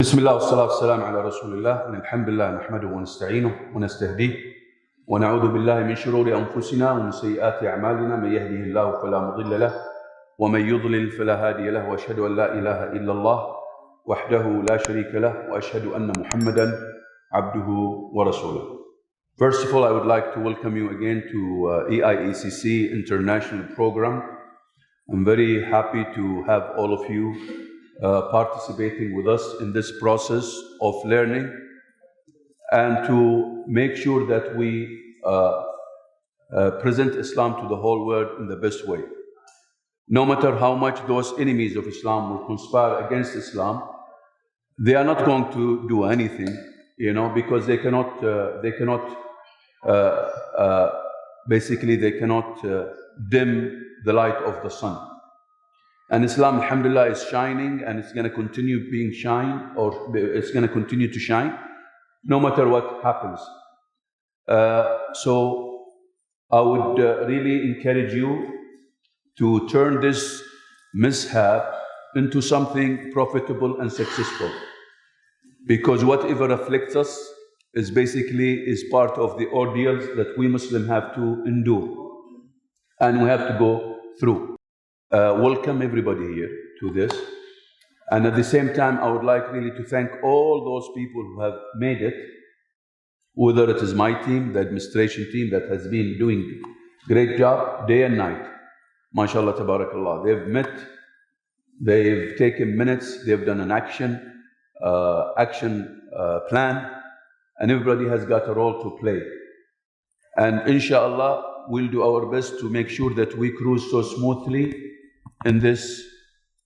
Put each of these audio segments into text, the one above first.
بسم الله والصلاة والسلام على رسول الله. الحمد لله نحمده ونستعينه ونستهديه ونعوذ بالله من شرور أنفسنا ومن سيئات أعمالنا. من يهده الله فلا مضل له ومن يضلل فلا هادي له، وأشهد أن لا إله إلا الله وحده لا شريك له، وأشهد أن محمدا عبده ورسوله. First of all, I would like to welcome you again to EIECC International Program. I'm very happy to have all of you participating with us in this process of learning and to make sure that we present Islam to the whole world in the best way. No matter how much those enemies of Islam will conspire against Islam, they are not going to do anything, because they cannot dim the light of the sun. And Islam, alhamdulillah, is shining, and it's going to continue being shine, or it's going to continue to shine, no matter what happens. So I would really encourage you to turn this mishap into something profitable and successful, because whatever afflicts us is part of the ordeals that we Muslims have to endure, and we have to go through. Welcome everybody here to this, and at the same time I would like really to thank all those people who have made it, whether it is my team, the administration team that has been doing great job day and night. MashaAllah, tabarakallah. They've met, they've taken minutes, they've done an action plan, and everybody has got a role to play. And inshallah, we'll do our best to make sure that we cruise so smoothly in this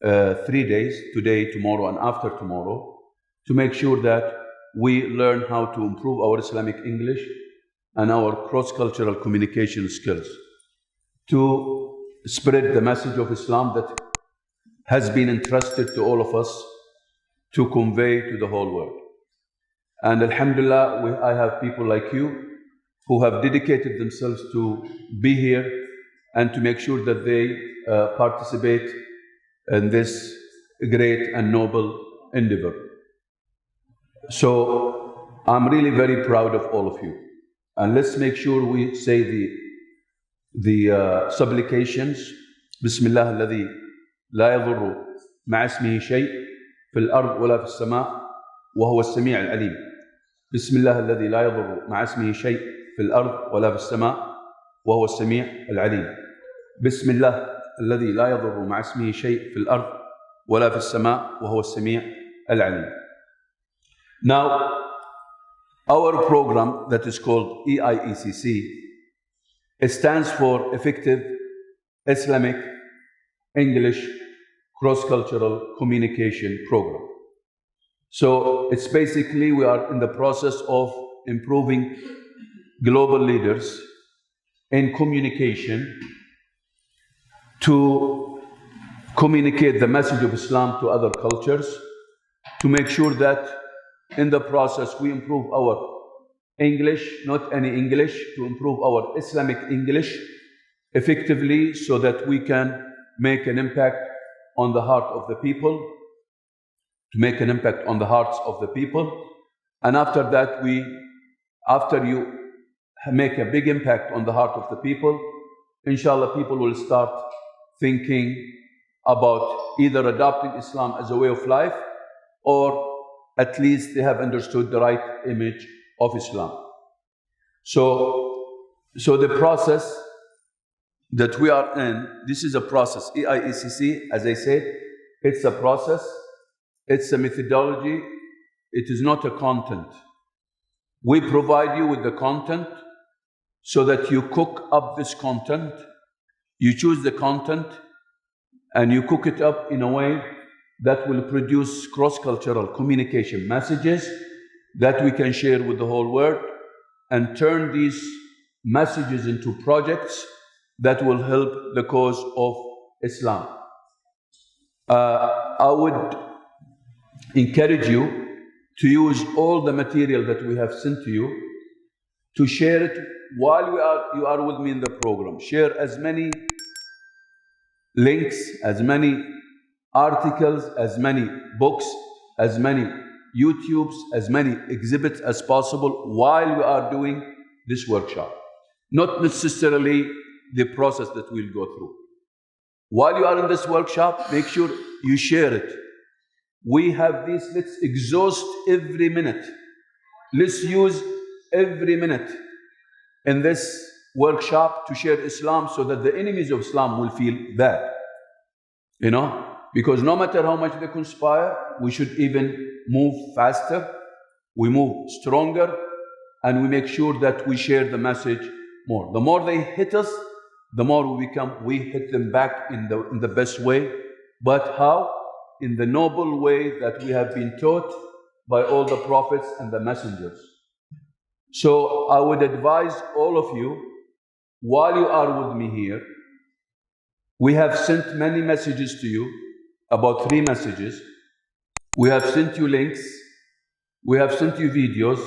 3 days, today, tomorrow, and after tomorrow, to make sure that we learn how to improve our Islamic English and our cross-cultural communication skills, to spread the message of Islam that has been entrusted to all of us to convey to the whole world. And alhamdulillah, I have people like you who have dedicated themselves to be here and to make sure that they participate in this great and noble endeavor. So I'm really very proud of all of you. And let's make sure we say the supplications. Bismillah alladhi la yadurru ma'a ismihi shay fil ard wala fis sama' wa huwa as-sami' al-alim. Bismillah alladhi la yadurru ma'a ismihi shay fil ard wala fis sama' wa huwa as-sami' al-alim. Bismillah الذي لا يضر مع اسمه شيء في الأرض ولا في السماء وهو السميع العليم. Now, our program that is called EIECC, it stands for Effective Islamic English Cross-Cultural Communication Program. So it's basically we are in the process of improving global leaders in communication to communicate the message of Islam to other cultures, to make sure that in the process we improve our English, not any English, to improve our Islamic English effectively so that we can make an impact on the heart of the people, to make an impact on the hearts of the people. And after that, after you make a big impact on the heart of the people, inshallah, people will start thinking about either adopting Islam as a way of life, or at least they have understood the right image of Islam. So the process that we are in, this is a process. EIECC, as I said, it's a process, it's a methodology, it is not a content. We provide you with the content so that you cook up this content. You choose the content and you cook it up in a way that will produce cross-cultural communication messages that we can share with the whole world, and turn these messages into projects that will help the cause of Islam. I would encourage you to use all the material that we have sent to you, to share it while you are with me in the program. Share as many links, as many articles, as many books, as many YouTubes, as many exhibits as possible while we are doing this workshop. Not necessarily the process that we'll go through. While you are in this workshop, make sure you share it. We have this, let's exhaust every minute. Let's use every minute in this workshop to share Islam so that the enemies of Islam will feel bad. You know, because no matter how much they conspire, we should even move faster, we move stronger, and we make sure that we share the message more. The more they hit us, the more we hit them back in the best way. But how? In the noble way that we have been taught by all the prophets and the messengers. So I would advise all of you, while you are with me here, we have sent many messages to you, about 3 messages. We have sent you links, we have sent you videos,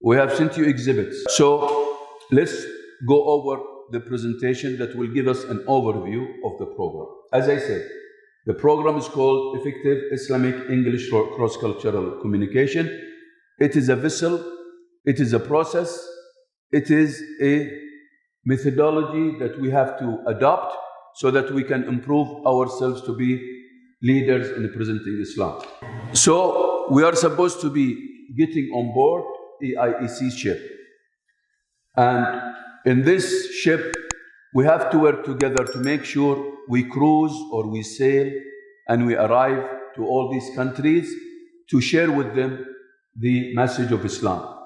we have sent you exhibits. So let's go over the presentation that will give us an overview of the program. As I said, the program is called Effective Islamic English Cross-Cultural Communication. It is a vessel, it is a process, it is a methodology that we have to adopt so that we can improve ourselves to be leaders in presenting Islam. So we are supposed to be getting on board EIECC ship. And in this ship, we have to work together to make sure we cruise or we sail and we arrive to all these countries to share with them the message of Islam.